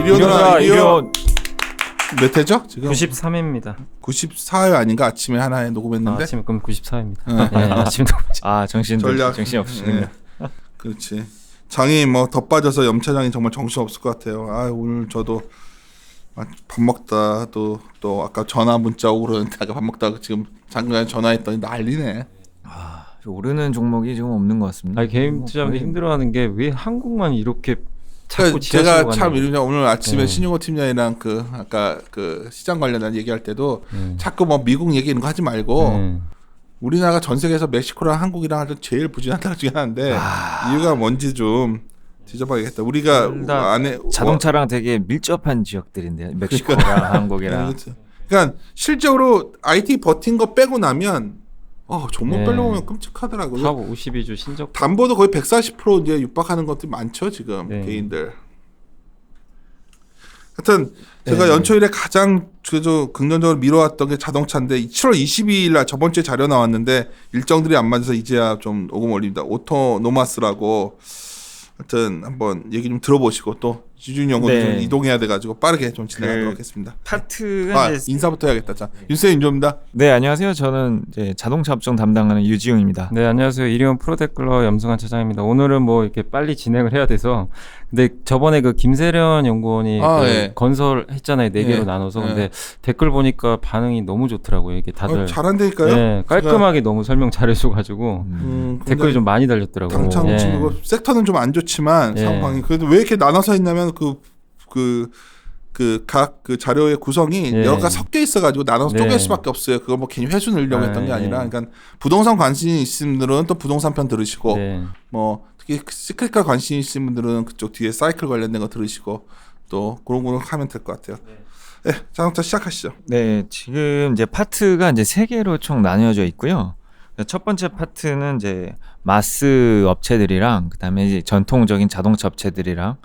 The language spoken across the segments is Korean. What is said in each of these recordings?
이리온 몇 회죠? 지금 93회입니다. 94회 아닌가? 아침에 하나에 녹음했는데. 아침에 그럼 94회입니다. 네, 아침에 녹음. 정신 없으시군요. 네. 그렇지. 장이 뭐 더 빠져서 염차장이 정말 정신 없을 것 같아요. 오늘 저도 밥 먹다 또 아까 전화 문자 오고 그러는데 아까 밥 먹다가 지금 잠깐 전화했더니 난리네. 오르는 종목이 지금 없는 것 같습니다. 개인 투자자들이 힘들어하는 게 왜 한국만 이렇게 그러니까 제가 참 오늘 아침에 신용호 팀장이랑 아까 시장 관련한 얘기할 때도 자꾸 뭐 미국 얘기 이런 거 하지 말고 우리나라가 전 세계에서 멕시코랑 한국이랑 할 때 제일 부진한 나라 중에 하나인데 이유가 뭔지 좀 뒤져봐야겠다. 우리가 안에 자동차랑 되게 밀접한 지역들인데 멕시코랑 한국이랑. 그러니까 실적으로 IT 버틴 거 빼고 나면 종목 별로 보면 끔찍하더라고요. 탑 52주 신적 담보도 거의 140% 이제 육박하는 것들이 많죠 지금 개인들. 하여튼 제가 연초일에 가장 긍정적으로 미뤄왔던 게 자동차인데 7월 22일 날 저번 주에 자료 나왔는데 일정들이 안 맞아서 이제야 좀 오금 올립니다. 오토노마스라고. 하여튼 한번 얘기 좀 들어보시고 또 지준 연구도 좀 이동해야 돼가지고 빠르게 좀 진행하도록 하겠습니다. 파트가 인사부터 해야겠다. 자, 윤세인 인조입니다. 네, 안녕하세요. 저는 이제 자동차 업종 담당하는 유지용입니다. 네, 안녕하세요. 이리온 프로데클러 염승환 차장입니다. 오늘은 뭐 이렇게 빨리 진행을 해야 돼서 근데 저번에 김세련 연구원이 건설했잖아요. 4개로 나눠서 근데 댓글 보니까 반응이 너무 좋더라고요. 이게 다들 잘한다니까요. 네, 깔끔하게 너무 설명 잘해줘가지고 댓글이 좀 많이 달렸더라고요. 당장 친구고 섹터는 좀 안 좋지만 상황이 그래도 왜 이렇게 나눠서 했냐면 각 자료의 구성이 여러 가지 섞여 있어가지고 나눠서 쪼갤 수밖에 없어요. 그거 뭐 괜히 회수 늘려고 했던 게 아니라, 그러니까 부동산 관심이 있으신 분들은 또 부동산 편 들으시고, 뭐 특히 시크릿카 관심이 있으신 분들은 그쪽 뒤에 사이클 관련된 거 들으시고 또 그런 거 하면 될 것 같아요. 네, 자동차 시작하시죠. 네, 지금 이제 파트가 이제 3개로 총 나뉘어져 있고요. 첫 번째 파트는 이제 마스 업체들이랑 그다음에 이제 전통적인 자동차 업체들이랑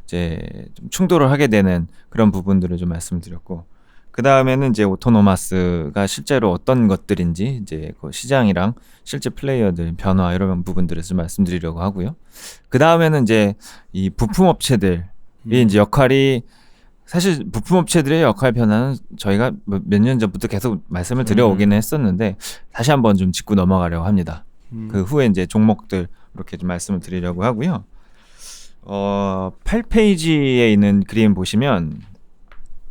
이제 좀 충돌을 하게 되는 그런 부분들을 좀 말씀드렸고, 그 다음에는 이제 오토노마스가 실제로 어떤 것들인지 이제 그 시장이랑 실제 플레이어들 변화 이런 부분들을 좀 말씀드리려고 하고요. 그 다음에는 이제 이 부품 업체들이 이제 역할이 사실 부품 업체들의 역할 변화는 저희가 몇 년 전부터 계속 말씀을 드려오기는 했었는데 다시 한번 좀 짚고 넘어가려고 합니다. 그 후에 이제 종목들 이렇게 좀 말씀을 드리려고 하고요. 8페이지에 있는 그림 보시면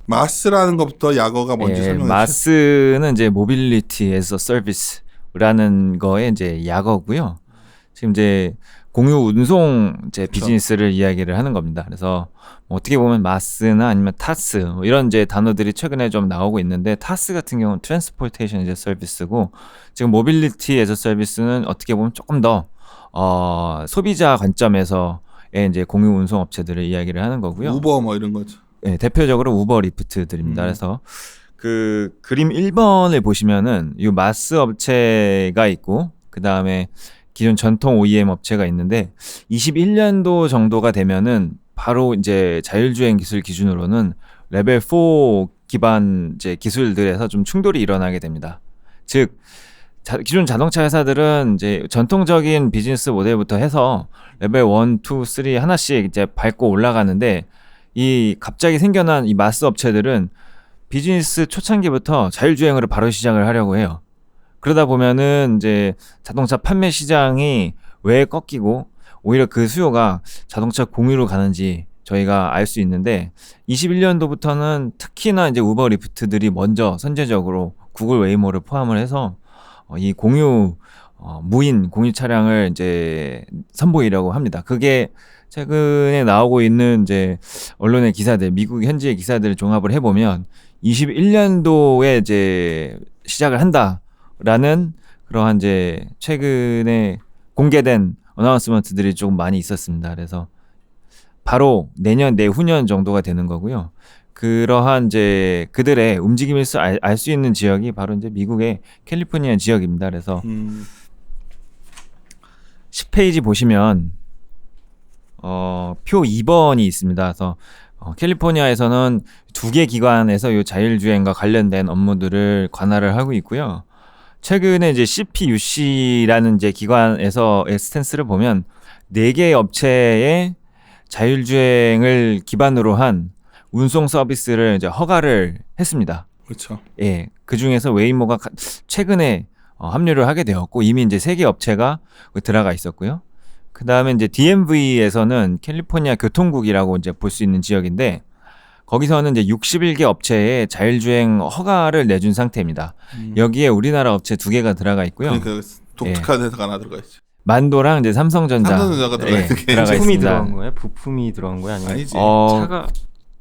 마스라는 것부터 약어가 뭔지 설명해 주세요. 마스는 이제 모빌리티 에서 서비스라는 거에 이제 약어고요. 지금 이제 공유 운송 이제 비즈니스를 이야기를 하는 겁니다. 그래서 뭐 어떻게 보면 마스나 아니면 타스 뭐 이런 이제 단어들이 최근에 좀 나오고 있는데, 타스 같은 경우는 트랜스포테이션 이제 서비스고, 지금 모빌리티 에서 서비스는 어떻게 보면 조금 더 소비자 관점에서 이제 공유 운송 업체들을 이야기를 하는 거고요. 우버 뭐 이런 거죠. 네, 대표적으로 우버 리프트들입니다. 그래서 그 그림 1번을 보시면은 이 마스 업체가 있고, 그 다음에 기존 전통 OEM 업체가 있는데 21년도 정도가 되면은 바로 이제 자율주행 기술 기준으로는 레벨 4 기반 이제 기술들에서 좀 충돌이 일어나게 됩니다. 즉 기존 자동차 회사들은 이제 전통적인 비즈니스 모델부터 해서 레벨 1, 2, 3 하나씩 이제 밟고 올라가는데, 이 갑자기 생겨난 이 마스 업체들은 비즈니스 초창기부터 자율주행으로 바로 시작을 하려고 해요. 그러다 보면은 이제 자동차 판매 시장이 왜 꺾이고 오히려 그 수요가 자동차 공유로 가는지 저희가 알 수 있는데, 21년도부터는 특히나 이제 우버 리프트들이 먼저 선제적으로 구글 웨이모를 포함을 해서 이 공유 무인 공유 차량을 이제 선보이려고 합니다. 그게 최근에 나오고 있는 이제 언론의 기사들, 미국 현지의 기사들을 종합을 해보면 21년도에 이제 시작을 한다라는 그러한 이제 최근에 공개된 어나운스먼트들이 조금 많이 있었습니다. 그래서 바로 내년 내후년 정도가 되는 거고요. 그러한 이제 그들의 움직임을 알 수 있는 지역이 바로 이제 미국의 캘리포니아 지역입니다. 그래서 10페이지 보시면 표 2번이 있습니다. 그래서 캘리포니아에서는 2개 기관에서 이 자율주행과 관련된 업무들을 관할을 하고 있고요. 최근에 이제 CPUC라는 이제 기관에서의 스탠스를 보면 4개 업체의 자율주행을 기반으로 한 운송 서비스를 이제 허가를 했습니다. 그렇죠. 예, 그 중에서 웨이모가 최근에 합류를 하게 되었고 이미 이제 3개 업체가 들어가 있었고요. 그 다음에 이제 DMV에서는 캘리포니아 교통국이라고 이제 볼 수 있는 지역인데 거기서는 이제 61개 업체에 자율주행 허가를 내준 상태입니다. 여기에 우리나라 업체 2개가 들어가 있고요. 그러니까 독특한 회사가 하나 들어가 있죠. 만도랑 이제 삼성전자가 들어가 있는 게 들어가 부품이 있습니다. 들어간 거예요? 부품이 들어간 거예요? 아니면 아니지. 차가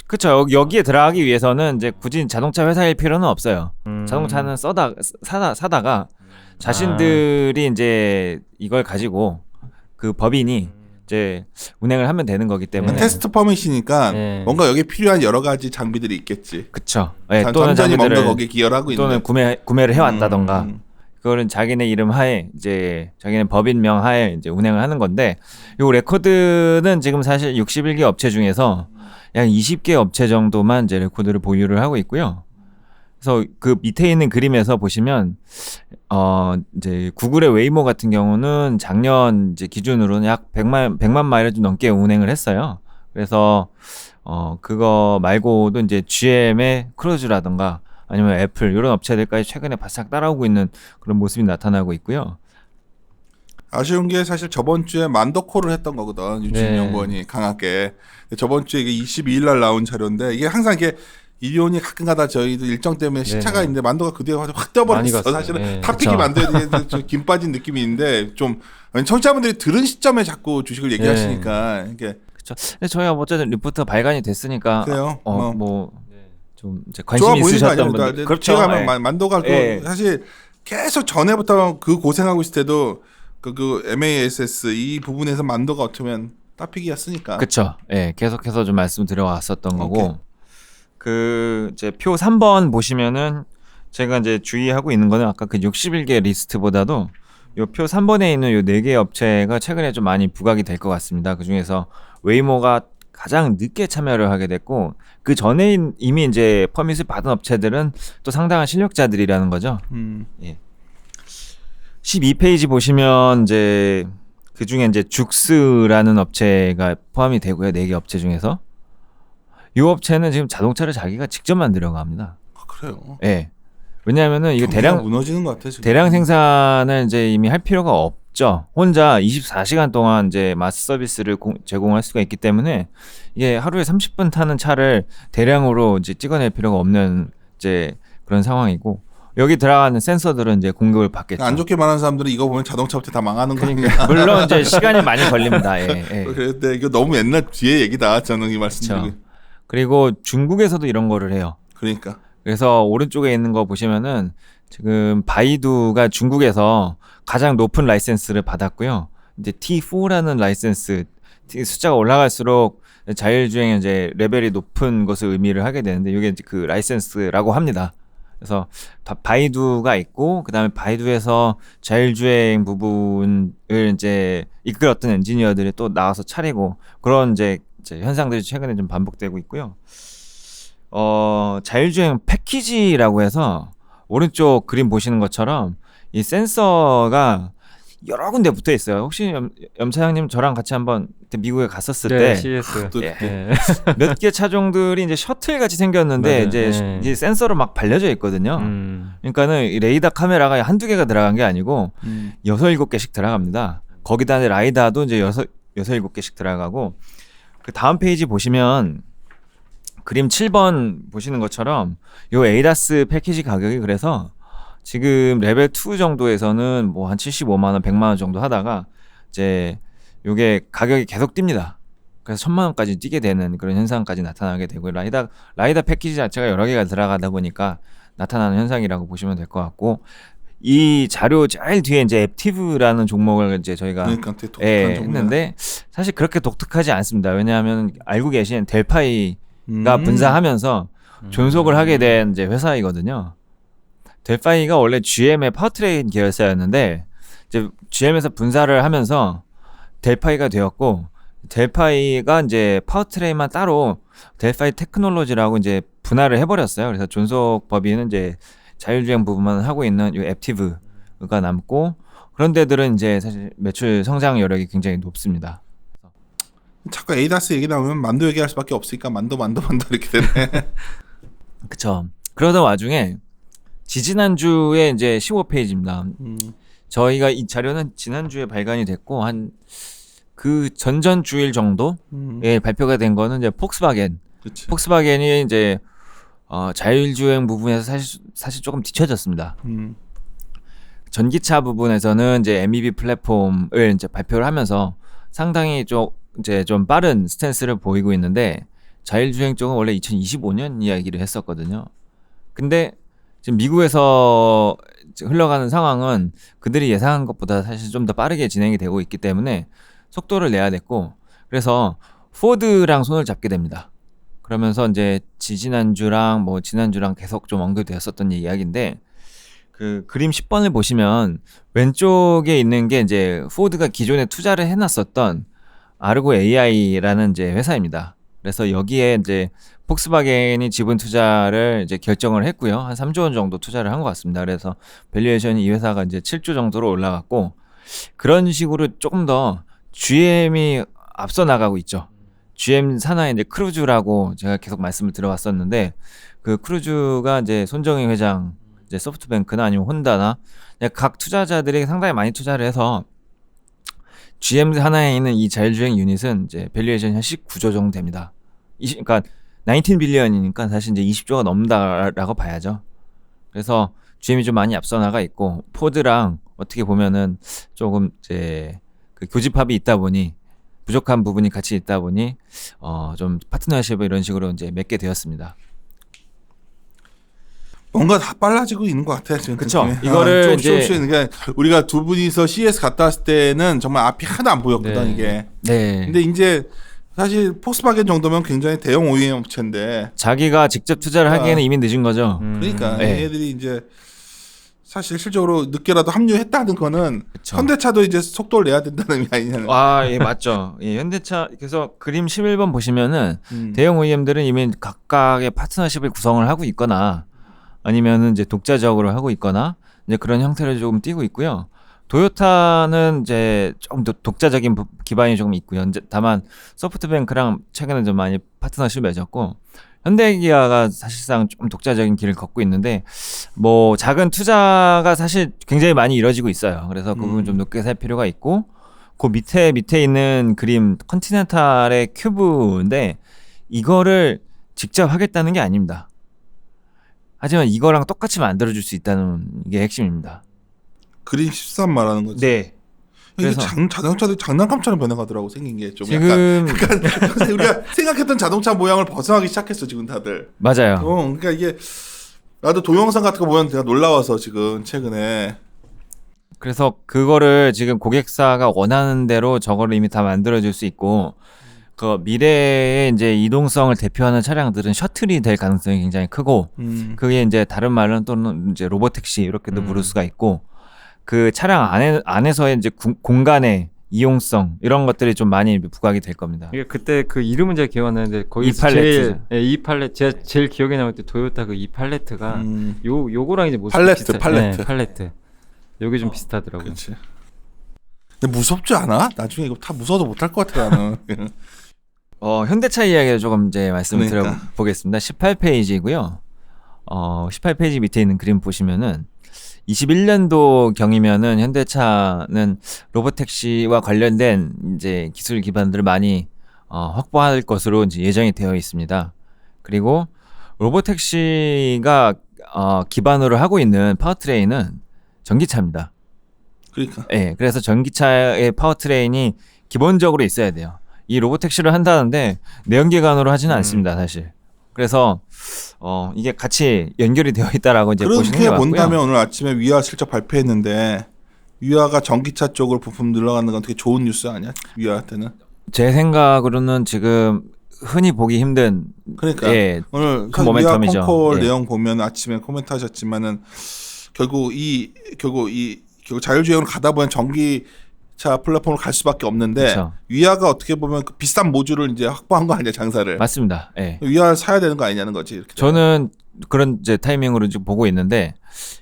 그렇죠. 여기에 들어가기 위해서는 이제 굳이 자동차 회사일 필요는 없어요. 자동차는 사다가 자신들이 이제 이걸 가지고 그 법인이 이제 운행을 하면 되는 거기 때문에 테스트 퍼밋이니까 뭔가 여기 필요한 여러 가지 장비들이 있겠지. 그렇죠. 네, 또는 장비들을 뭔가 거기에 기여를 하고 또는 있는 구매를 해왔다던가 그거는 자기네 이름 하에 이제 자기네 법인명 하에 이제 운행을 하는 건데 요 레코드는 지금 사실 61개 업체 중에서 약 20개 업체 정도만 이제 레코드를 보유를 하고 있고요. 그래서 그 밑에 있는 그림에서 보시면 이제 구글의 웨이모 같은 경우는 작년 이제 기준으로는 약 100만 마일을 좀 넘게 운행을 했어요. 그래서 그거 말고도 이제 GM의 크루즈라든가 아니면 애플 이런 업체들까지 최근에 바싹 따라오고 있는 그런 모습이 나타나고 있고요. 아쉬운 게 사실 저번 주에 만더콜을 했던 거거든. 유진 연구원이 강하게. 저번 주에 이게 22일 날 나온 자료인데 이게 항상 이게 이온이 가끔가다 저희도 일정 때문에 시차가 있는데 만도가 그 뒤에 확 떠버렸어. 사실은 탑픽이 만들어야 되는 김 빠진 느낌이 있는데 좀 청취자분들이 들은 시점에 자꾸 주식을 얘기하시니까 이게 그렇죠. 근데 저희가 어쨌든 리포트가 발간이 됐으니까 그래요. 좀 이제 관심 있으셨던 분들 그렇죠. 만도가 사실 계속 전에부터 그 고생하고 있을 때도 그 MASS 이 부분에서 만도가 어쩌면 탑픽이었으니까. 그렇죠. 예, 계속해서 좀 말씀 드려왔었던 거고. 그 이제 표 3번 보시면은 제가 이제 주의하고 있는 거는 아까 그 61개 리스트보다도 요 표 3번에 있는 요 4개 업체가 최근에 좀 많이 부각이 될 것 같습니다. 그 중에서 웨이모가 가장 늦게 참여를 하게 됐고 그 전에 이미 이제 퍼밋을 받은 업체들은 또 상당한 실력자들이라는 거죠. 예. 12페이지 보시면 이제 그 중에 이제 죽스라는 업체가 포함이 되고요. 4개 업체 중에서 이 업체는 지금 자동차를 자기가 직접 만들려고 합니다. 그래요? 네. 왜냐하면은 이게 대량 무너지는 것 같아, 지금. 대량 생산을 이제 이미 할 필요가 없죠. 혼자 24시간 동안 이제 마스 서비스를 제공할 수가 있기 때문에 이게 하루에 30분 타는 차를 대량으로 이제 찍어낼 필요가 없는 이제 그런 상황이고. 여기 들어가는 센서들은 이제 공급을 받겠죠. 안 좋게 말하는 사람들은 이거 보면 자동차 업체 다 망하는 거 아니야? 물론 이제 시간이 많이 걸립니다. 예. 그런데 이거 너무 옛날 뒤에 얘기다. 저는 이 말씀드리고. 그렇죠. 그리고 중국에서도 이런 거를 해요. 그러니까. 그래서 오른쪽에 있는 거 보시면은 지금 바이두가 중국에서 가장 높은 라이센스를 받았고요. 이제 T4라는 라이센스 숫자가 올라갈수록 자율주행 이제 레벨이 높은 것을 의미를 하게 되는데 이게 그 라이센스라고 합니다. 그래서 바이두가 있고 그다음에 바이두에서 자율주행 부분을 이제 이끌었던 엔지니어들이 또 나와서 차리고 그런 이제 현상들이 최근에 좀 반복되고 있고요. 자율주행 패키지라고 해서 오른쪽 그림 보시는 것처럼 이 센서가 여러 군데 붙어 있어요. 혹시 염 차장님 저랑 같이 한번 미국에 갔었을 때 CS 몇 개 차종들이 이제 셔틀 같이 생겼는데 이제 센서로 막 발려져 있거든요. 그러니까는 이 레이더 카메라가 한두 개가 들어간 게 아니고 6, 7개씩 들어갑니다. 거기다 라이다도 이제 6, 7개씩 들어가고 그 다음 페이지 보시면 그림 7번 보시는 것처럼 요 에이다스 패키지 가격이 그래서 지금 레벨 2 정도에서는 뭐 한 75만 원, 100만 원 정도 하다가 이제 요게 가격이 계속 뜁니다. 그래서 1000만 원까지 뛰게 되는 그런 현상까지 나타나게 되고 라이다 패키지 자체가 여러 개가 들어가다 보니까 나타나는 현상이라고 보시면 될 것 같고 이 자료 제일 뒤에 이제 앱티브라는 종목을 이제 저희가 했는데 사실 그렇게 독특하지 않습니다. 왜냐하면 알고 계신 델파이가 분사하면서 존속을 하게 된 이제 회사이거든요. 델파이가 원래 GM의 파워트레인 계열사였는데 이제 GM에서 분사를 하면서 델파이가 되었고 델파이가 이제 파워트레인만 따로 델파이 테크놀로지라고 이제 분할을 해버렸어요. 그래서 존속 법인은 이제 자율주행 부분만 하고 있는 이 앱티브가 남고 그런 데들은 이제 사실 매출 성장 여력이 굉장히 높습니다. 자꾸 에이다스 얘기 나오면 만도 얘기할 수밖에 없으니까 만도 이렇게 되네. 그쵸. 그러던 와중에 지지난주에 이제 15페이지입니다. 저희가 이 자료는 지난주에 발간이 됐고 한 그 전전 주일 정도에 발표가 된 거는 이제 폭스바겐. 그치. 폭스바겐이 이제 자율주행 부분에서 사실 조금 뒤처졌습니다. 전기차 부분에서는 이제 MEB 플랫폼을 이제 발표를 하면서 상당히 좀 빠른 스탠스를 보이고 있는데 자율주행 쪽은 원래 2025년 이야기를 했었거든요. 근데 지금 미국에서 흘러가는 상황은 그들이 예상한 것보다 사실 좀 더 빠르게 진행이 되고 있기 때문에 속도를 내야 됐고, 그래서 포드랑 손을 잡게 됩니다. 그러면서 이제 지난주랑 지난주랑 계속 좀 언급되었었던 이야기인데, 그 그림 10번을 보시면 왼쪽에 있는 게 이제 포드가 기존에 투자를 해놨었던 아르고 AI라는 이제 회사입니다. 그래서 여기에 이제 폭스바겐이 지분 투자를 이제 결정을 했고요. 한 3조 원 정도 투자를 한 것 같습니다. 그래서 밸류에이션이 이 회사가 이제 7조 정도로 올라갔고, 그런 식으로 조금 더 GM이 앞서 나가고 있죠. GM 산하에 이제 크루즈라고 제가 계속 말씀을 들어왔었는데, 그 크루즈가 이제 손정희 회장, 이제 소프트뱅크나 아니면 혼다나 각 투자자들이 상당히 많이 투자를 해서 GM 하나에 있는 이 자율주행 유닛은 이제 밸류에이션이 한 19조 정도 됩니다. 그러니까 19 빌리언이니까 사실 이제 20조가 넘다라고 봐야죠. 그래서 GM이 좀 많이 앞서 나가 있고, 포드랑 어떻게 보면은 조금 이제 그 교집합이 있다 보니, 부족한 부분이 같이 있다 보니 좀 파트너십을 이런 식으로 이제 맺게 되었습니다. 뭔가 다 빨라지고 있는 것 같아요 지금. 그렇죠. 이거를 조금씩 그러니까 우리가 두 분이서 CES 갔다 왔을 때는 정말 앞이 하나도 안 보였거든. 네. 이게. 네. 근데 이제 사실 폭스바겐 정도면 굉장히 대형 OEM 업체인데 자기가 직접 투자를 하기에는 이미 늦은 거죠. 그러니까 네. 얘들이 이제 사실 실적으로 늦게라도 합류했다는 거는 그쵸. 현대차도 이제 속도를 내야 된다는 의미 아니냐는. 예, 맞죠. 예, 현대차, 그래서 그림 11번 보시면은 대형 OEM들은 이미 각각의 파트너십을 구성을 하고 있거나 아니면은 이제 독자적으로 하고 있거나 이제 그런 형태를 조금 띠고 있고요. 도요타는 이제 좀 더 독자적인 기반이 조금 있고요. 다만 소프트뱅크랑 최근에 좀 많이 파트너십을 맺었고, 현대기아가 사실상 좀 독자적인 길을 걷고 있는데 작은 투자가 사실 굉장히 많이 이루어지고 있어요. 그래서 그 부분 좀 높게 살 필요가 있고, 그 밑에 있는 그림 컨티넨탈의 큐브인데 이거를 직접 하겠다는 게 아닙니다. 하지만 이거랑 똑같이 만들어줄 수 있다는 게 핵심입니다. 그림 13 말하는 거지. 네. 그래서 자동차들이 장난감처럼 변해가더라고. 생긴 게 좀 지금 약간 우리가 생각했던 자동차 모양을 벗어나기 시작했어 지금 다들. 맞아요. 그러니까 이게 나도 동영상 같은 거 보면 내가 놀라워서 지금 최근에. 그래서 그거를 지금 고객사가 원하는 대로 저거를 이미 다 만들어줄 수 있고, 그 미래의 이제 이동성을 대표하는 차량들은 셔틀이 될 가능성이 굉장히 크고, 그게 이제 다른 말로는 또는 이제 로보택시 이렇게도 부를 수가 있고, 그 차량 안에서의 이제 공간의 이용성 이런 것들이 좀 많이 부각이 될 겁니다. 이게 그때 그 이름은 제가 기억 안 나는데 거기서 이팔레트 제가 제일 기억에 남을 때 도요타 그 이팔레트가 요거랑 이제 모습이 팔레트. 여기 좀 비슷하더라고요. 그렇지. 근데 무섭지 않아? 나중에 이거 다 무서워도 못할 것 같아 나는. 현대차 이야기를 조금 이제 말씀을 드려보겠습니다. 18페이지고요. 18페이지 밑에 있는 그림 보시면은 21년도 경이면은 현대차는 로보택시와 관련된 이제 기술 기반들을 많이 확보할 것으로 이제 예정이 되어 있습니다. 그리고 로보택시가 기반으로 하고 있는 파워트레인은 전기차입니다. 그러니까. 네, 그래서 전기차의 파워트레인이 기본적으로 있어야 돼요. 이 로보택시를 한다는데 내연기관으로 하지는 않습니다, 사실. 그래서 이게 같이 연결이 되어 있다라고 이제 보시는 게 맞고요. 그렇게 본다면 오늘 아침에 위아 실적 발표했는데 위아가 전기차 쪽으로 부품 늘어가는 건 되게 좋은 뉴스 아니야? 위아한테는? 제 생각으로는 지금 흔히 보기 힘든 그러니까 오늘 그 모멘텀이죠. 위아 콘콜 내용 보면 아침에 코멘트 하셨지만은 결국 자율주행으로 가다 보면 전기차 플랫폼으로 갈 수밖에 없는데 그쵸. 위아가 어떻게 보면 그 비싼 모듈을 이제 확보한 거 아니야 장사를. 맞습니다. 예. 위아를 사야 되는 거 아니냐는 거지. 이렇게 저는 그런 이제 타이밍으로 지금 보고 있는데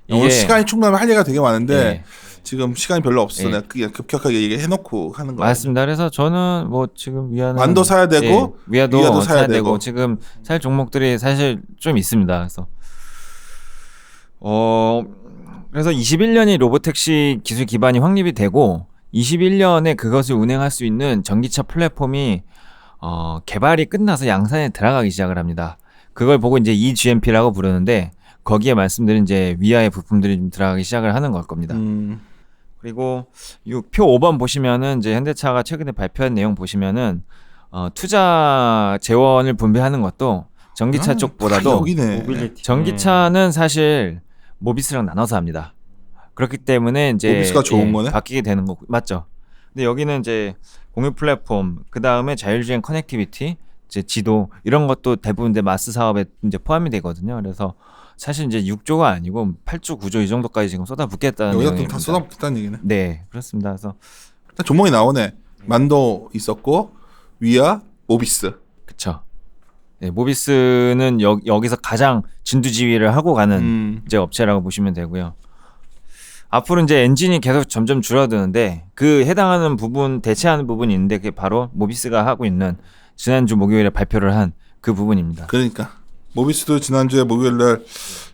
오늘 시간이 충분하면 할 얘기가 되게 많은데 지금 시간이 별로 없어. 내가 그냥 급격하게 얘기해놓고 하는 거예요. 맞습니다. 그래서 저는 뭐 지금 위아는 만도 사야 되고 위아도 사야 되고 지금 살 종목들이 사실 좀 있습니다. 그래서 그래서 21년이 로보택시 기술 기반이 확립이 되고 21년에 그것을 운행할 수 있는 전기차 플랫폼이 개발이 끝나서 양산에 들어가기 시작을 합니다. 그걸 보고 이제 eGMP라고 부르는데 거기에 말씀드린 이제 위아의 부품들이 좀 들어가기 시작을 하는 걸 겁니다. 그리고 이 표 5번 보시면은 이제 현대차가 최근에 발표한 내용 보시면은 투자 재원을 분배하는 것도 전기차 쪽보다도 전기차는 사실 모비스랑 나눠서 합니다. 그렇기 때문에 이제 모비스가 좋은 거네? 바뀌게 되는 거고 맞죠. 근데 여기는 이제 공유 플랫폼, 그 다음에 자율주행 커넥티비티, 이제 지도 이런 것도 대부분 이제 마스 사업에 이제 포함이 되거든요. 그래서 사실 이제 6조가 아니고 8조, 9조 이 정도까지 지금 쏟아붓겠다는 여기다 내용입니다. 다 쏟아붓겠다는 얘기네. 네, 그렇습니다. 그래서 종목이 나오네. 만도 있었고 위아, 모비스. 그렇죠. 네, 모비스는 여기서 가장 진두지휘를 하고 가는 이제 업체라고 보시면 되고요. 앞으로 이제 엔진이 계속 점점 줄어드는데 그 해당하는 부분, 대체하는 부분이 있는데 그게 바로 모비스가 하고 있는 지난주 목요일에 발표를 한 그 부분입니다. 그러니까 모비스도 지난주에 목요일날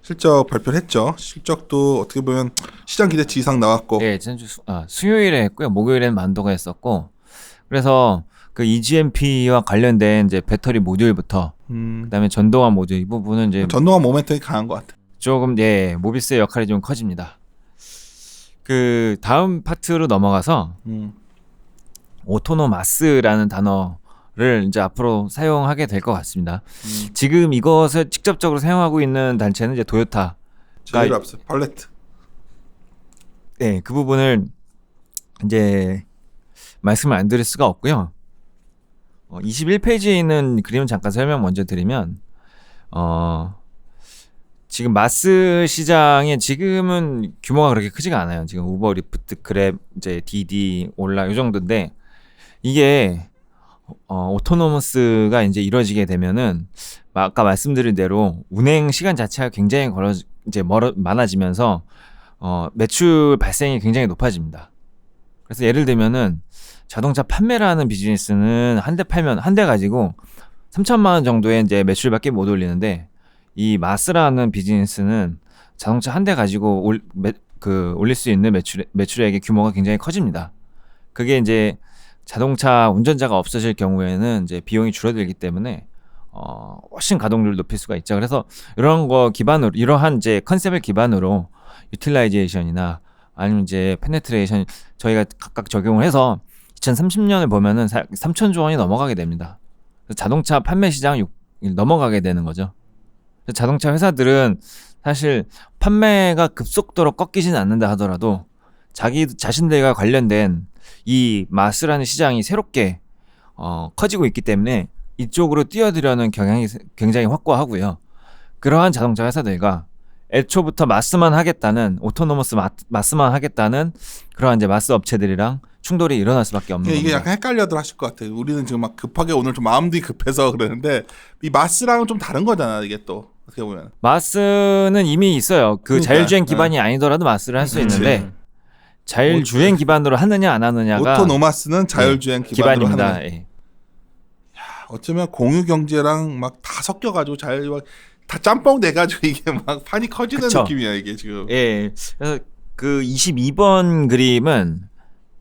실적 발표를 했죠. 실적도 어떻게 보면 시장 기대치 이상 나왔고. 네, 지난주 수요일에 했고요. 목요일에는 만도가 했었고. 그래서 그 eGMP와 관련된 이제 배터리 모듈부터 그다음에 전동화 모듈 이 부분은 이제 전동화 모멘텀이 강한 것 같아. 조금 모비스의 역할이 좀 커집니다. 그 다음 파트로 넘어가서 오토노마스라는 단어를 이제 앞으로 사용하게 될 것 같습니다. 지금 이것을 직접적으로 사용하고 있는 단체는 이제 토요타. 제일 앞서 팔레트. 네, 그 부분을 이제 말씀을 안 드릴 수가 없고요. 21페이지에 있는 그림을 잠깐 설명 먼저 드리면 지금 마스 시장에 지금은 규모가 그렇게 크지가 않아요. 지금 우버, 리프트, 그랩, 이제 디디, 올라 이 정도인데 이게 오토노머스가 이제 이루어지게 되면은 아까 말씀드린 대로 운행 시간 자체가 굉장히 많아지면서 매출 발생이 굉장히 높아집니다. 그래서 예를 들면은 자동차 판매를 하는 비즈니스는 한 대 가지고 3천만 원 정도의 이제 매출밖에 못 올리는데 이 마스라는 비즈니스는 자동차 한 대 가지고 올릴 수 있는 매출액의 규모가 굉장히 커집니다. 그게 이제 자동차 운전자가 없어질 경우에는 이제 비용이 줄어들기 때문에 훨씬 가동률을 높일 수가 있죠. 그래서 이런 거 기반으로 이러한 이제 컨셉을 기반으로 유틸라이제이션이나 아니면 이제 페네트레이션 저희가 각각 적용을 해서 2030년을 보면은 3천조 원이 넘어가게 됩니다. 자동차 판매 시장 넘어가게 되는 거죠. 자동차 회사들은 사실 판매가 급속도로 꺾이진 않는다 하더라도 자신들과 관련된 이 마스라는 시장이 새롭게 커지고 있기 때문에 이쪽으로 뛰어들려는 경향이 굉장히 확고하고요. 그러한 자동차 회사들과 애초부터 마스만 하겠다는 오토노머스 마스만 하겠다는 그러한 이제 마스 업체들이랑 충돌이 일어날 수밖에 없는 이게 겁니다. 약간 헷갈려들 하실 것 같아요. 우리는 지금 막 급하게 오늘 좀 마음도 급해서 그러는데 이 마스랑은 좀 다른 거잖아. 이게 또 어떻게 보면 마스는 이미 있어요. 그 그러니까, 자율주행 기반이 아니더라도 마스를 할 수 있는데 자율주행 기반으로 하느냐 안 하느냐가 오토노마스는 자율주행 기반으로 기반입니다. 하는. 어쩌면 공유 경제랑 막 다 섞여가지고 다 짬뽕 돼가지고 이게 막 판이 커지는 그쵸. 느낌이야 이게 지금. 예. 그래서 그 22번 그림은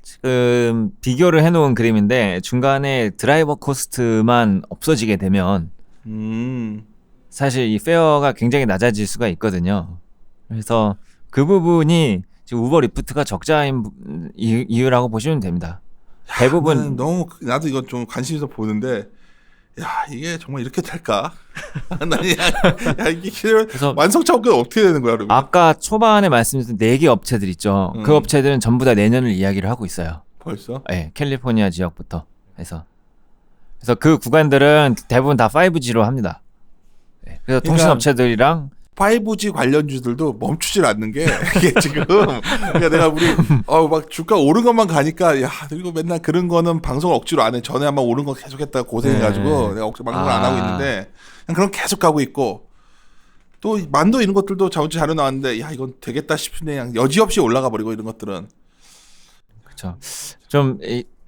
지금 비교를 해놓은 그림인데 중간에 드라이버 코스트만 없어지게 되면 사실 이 페어가 굉장히 낮아질 수가 있거든요. 그래서 그 부분이 지금 우버 리프트가 적자인 이유라고 보시면 됩니다. 대부분 너무 나도 이거 좀 관심 있어 보는데 야 이게 정말 이렇게 될까? 야 이게 그래서 완성차 업계는 어떻게 되는 거야? 그러면? 아까 초반에 말씀드린 4개 업체들 있죠. 그 업체들은 전부 다 내년을 이야기를 하고 있어요. 벌써? 네, 캘리포니아 지역부터 해서 그 구간들은 대부분 다 5G로 합니다. 네, 그래서 통신 업체들이랑 5G 관련주들도 멈추질 않는 게 이게 지금 그러니까 내가 우리 막 주가 오른 것만 가니까 야 그리고 맨날 그런 거는 방송을 억지로 안 해. 전에 한번 오른 거 계속했다가 고생해가지고 내가 억지로 방송을 안 하고 있는데 그냥 그런 계속 가고 있고 또 만도 이런 것들도 자본주의 자료 나왔는데 야 이건 되겠다 싶은데 그냥 여지없이 올라가 버리고 이런 것들은 그렇죠. 좀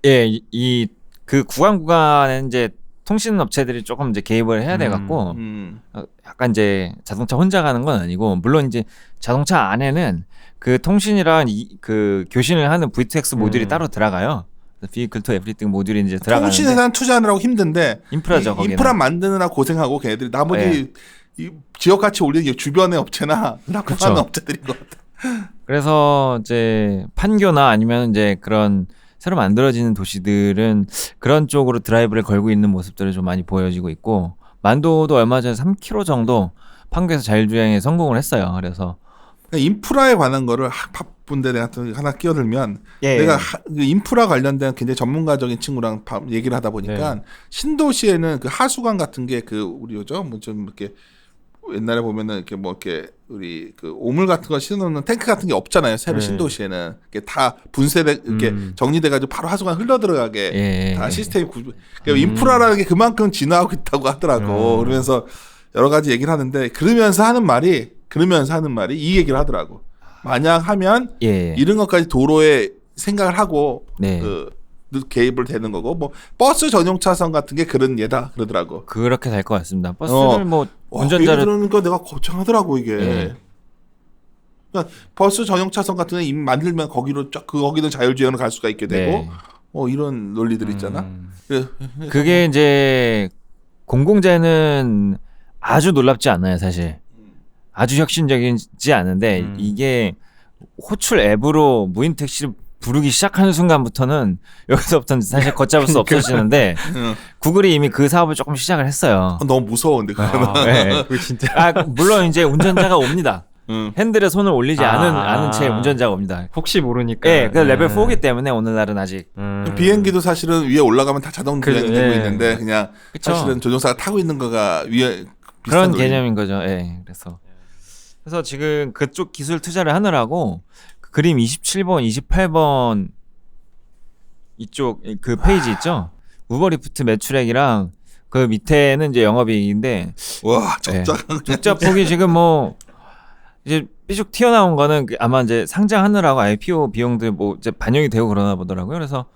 이 그 구간에 이제 통신 업체들이 조금 이제 개입을 해야 돼 갖고 약간 이제 자동차 혼자 가는 건 아니고 물론 이제 자동차 안에는 그 통신이랑 그 교신을 하는 V2X 모듈이 따로 들어가요. Vehicle to Everything 모듈이 이제 들어가는데 통신에선 투자하느라고 힘든데 인프라죠. 인프라 만드느라 고생하고 걔네들이 나머지 이 지역 가치 올리는 게 주변의 업체나 납품하는 업체들인 것 같아. 그래서 이제 판교나 아니면 이제 그런 새로 만들어지는 도시들은 그런 쪽으로 드라이브를 걸고 있는 모습들을 좀 많이 보여지고 있고 만도도 얼마 전에 3km 정도 판교에서 자율주행에 성공을 했어요. 그래서 인프라에 관한 거를 바쁜데 내가 또 하나 끼어들면 내가 인프라 관련된 굉장히 전문가적인 친구랑 얘기를 하다 보니까 신도시에는 그 하수관 같은 게 그 우리 요죠 뭐 좀 이렇게 옛날에 보면은 이렇게 뭐 이렇게 우리 그 오물 같은 거 싣어놓는 탱크 같은 게 없잖아요. 새로 신도시에는 이게 다 분쇄돼 이렇게 정리돼가지고 바로 하수관 흘러 들어가게 다 시스템이 그러니까 인프라라는 게 그만큼 진화하고 있다고 하더라고. 그러면서 여러 가지 얘기를 하는데 그러면서 하는 말이 이 얘기를 하더라고. 만약 하면 이런 것까지 도로에 생각을 하고 그 개입을 되는 거고 뭐 버스 전용 차선 같은 게 그런 예다 그러더라고. 그렇게 될 것 같습니다. 버스를 뭐 운전자를 그러니까 내가 걱정하더라고 이게. 그러니까 버스 전용 차선 같은 데 이미 만들면 거기로 거기는 자율주행으로 갈 수가 있게 되고 이런 논리들 있잖아. 그게 이제 공공재는 아주 놀랍지 않아요, 사실. 아주 혁신적이지 않은데 이게 호출 앱으로 무인 택시를 부르기 시작하는 순간부터는 여기서부터는 사실 걷잡을 수 없어지는데 구글이 이미 그 사업을 조금 시작을 했어요. 너무 무서운데 그거 진짜. 물론 이제 운전자가 옵니다. 핸들에 손을 올리지 않은 채 운전자가 옵니다. 혹시 모르니까. 네, 그 레벨 4이기 때문에 오늘날은 아직 비행기도 사실은 위에 올라가면 다 자동 주행이 되고 있는데 그냥 사실은 조종사가 타고 있는 거가 위에 그런 개념인 거죠. 그래서 지금 그쪽 기술 투자를 하느라고 그림 27번, 28번 이쪽 그 페이지 있죠? 우버리프트 매출액이랑 그 밑에는 이제 영업이익인데 와 적자폭이 지금 뭐 이제 삐죽 튀어나온 거는 아마 이제 상장하느라고 IPO 비용들 뭐 이제 반영이 되고 그러나 보더라고요. 그래서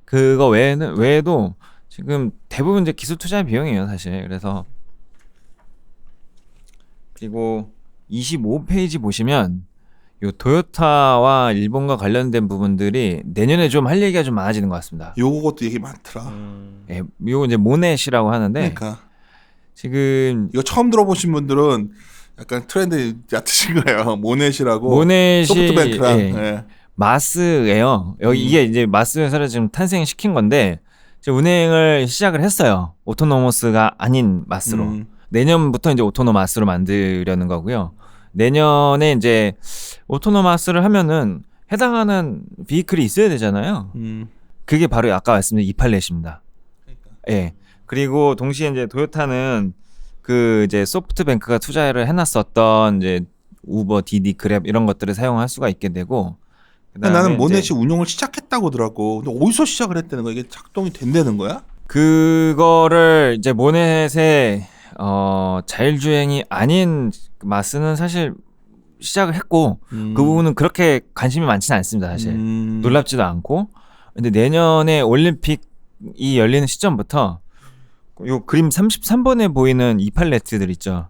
그거 외에도 지금 대부분 이제 기술 투자 비용이에요, 사실. 그래서 그리고 25페이지 보시면 요 토요타와 일본과 관련된 부분들이 내년에 좀 할 얘기가 좀 많아지는 것 같습니다. 요것도 얘기 많더라. 요거 이제 모넷이라고 하는데 그러니까 지금 이거 처음 들어보신 분들은 약간 트렌드 얕으신 거예요. 모넷이라고. 모넷이 소프트뱅크랑 마스예요. 이게 이제 마스 회사를 지금 탄생시킨 건데 지금 운행을 시작을 했어요. 오토노머스가 아닌 마스로. 내년부터 이제 오토노마스로 만들려는 거고요. 내년에 이제 오토노마스를 하면은 해당하는 비클이 있어야 되잖아요. 그게 바로 아까 말씀드린 이팔렛입니다. 그러니까. 그리고 동시에 이제 도요타는 그 이제 소프트뱅크가 투자를 해놨었던 이제 우버, 디디, 그랩 이런 것들을 사용할 수가 있게 되고. 나는 모넷이 운용을 시작했다고 하더라고. 근데 어디서 시작을 했다는 거야? 이게 작동이 된다는 거야? 그거를 이제 모넷의 자율주행이 아닌 마스는 사실 시작을 했고 그 부분은 그렇게 관심이 많지는 않습니다, 사실. 놀랍지도 않고. 근데 내년에 올림픽이 열리는 시점부터 요 그림 33번에 보이는 이팔레트들 있죠.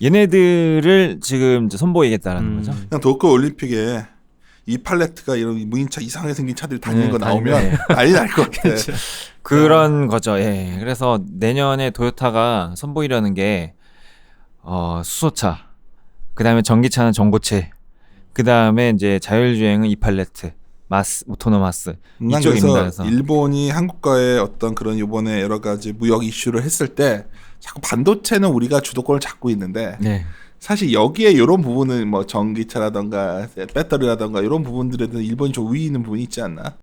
얘네들을 지금 이제 선보이겠다라는 거죠. 그냥 도쿄 올림픽에 이 팔레트가 이런 무인차 이상하게 생긴 차들이 다니는 거 나오면 난리 날 것 같아. 그런 거죠. 그래서 내년에 토요타가 선보이려는 게 수소차, 그 다음에 전기차는 전고체, 그 다음에 이제 자율주행은 이팔레트, 마스, 오토노마스 이쪽입니다. 그래서 일본이 한국과의 어떤 그런 이번에 여러 가지 무역 이슈를 했을 때 자꾸 반도체는 우리가 주도권을 잡고 있는데 사실 여기에 이런 부분은 뭐 전기차라던가 배터리라던가 이런 부분들에는 일본이 좀 우위 있는 부분이 있지 않나?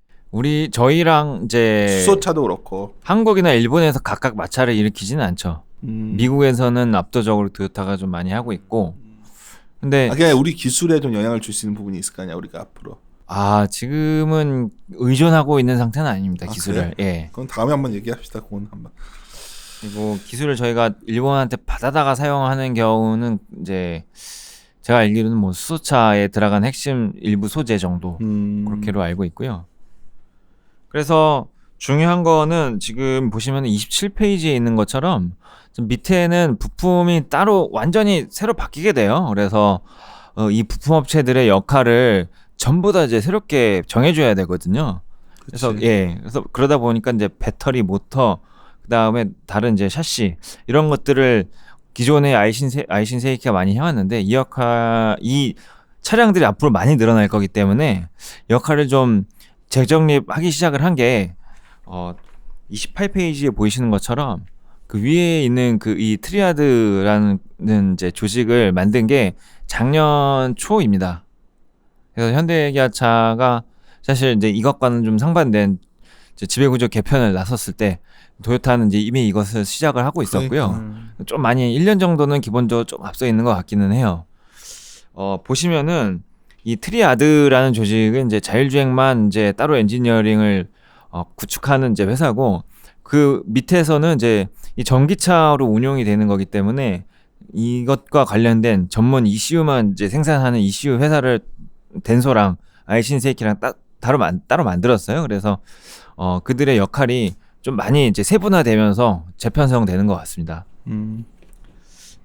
저희랑 이제 수소차도 그렇고 한국이나 일본에서 각각 마찰을 일으키지는 않죠. 미국에서는 압도적으로 토요타가 좀 많이 하고 있고. 근데 그냥 우리 기술에 좀 영향을 줄 수 있는 부분이 있을 거 아니야, 우리가 앞으로. 지금은 의존하고 있는 상태는 아닙니다, 기술을. 그래? 그건 다음에 한번 얘기합시다. 그건 한번. 그리고 기술을 저희가 일본한테 받아다가 사용하는 경우는 이제 제가 알기로는 뭐 수소차에 들어간 핵심 일부 소재 정도 그렇게로 알고 있고요. 그래서 중요한 거는 지금 보시면 27페이지에 있는 것처럼 좀 밑에는 부품이 따로 완전히 새로 바뀌게 돼요. 그래서 이 부품 업체들의 역할을 전부 다 이제 새롭게 정해줘야 되거든요. 그래서 그래서 그러다 보니까 이제 배터리, 모터, 그 다음에 다른 이제 샤시 이런 것들을 기존의 아이신 세이키가 많이 해왔는데 이 차량들이 앞으로 많이 늘어날 거기 때문에 역할을 좀 재정립하기 시작을 한 게 28페이지에 보이시는 것처럼 그 위에 있는 그 이 트리아드라는 이제 조직을 만든 게 작년 초입니다. 그래서 현대기아차가 사실 이제 이것과는 좀 상반된 이제 지배구조 개편을 나섰을 때 도요타는 이제 이미 이것을 시작을 하고 있었고요. 좀 많이 1년 정도는 기본적으로 좀 앞서 있는 것 같기는 해요. 보시면은 이 트리아드라는 조직은 이제 자율주행만 이제 따로 엔지니어링을 구축하는 이제 회사고 그 밑에서는 이제 이 전기차로 운용이 되는 거기 때문에 이것과 관련된 전문 ECU만 이제 생산하는 ECU 회사를 덴소랑 아이신세이키랑 따로 만들었어요. 그래서 그들의 역할이 좀 많이 이제 세분화되면서 재편성되는 것 같습니다.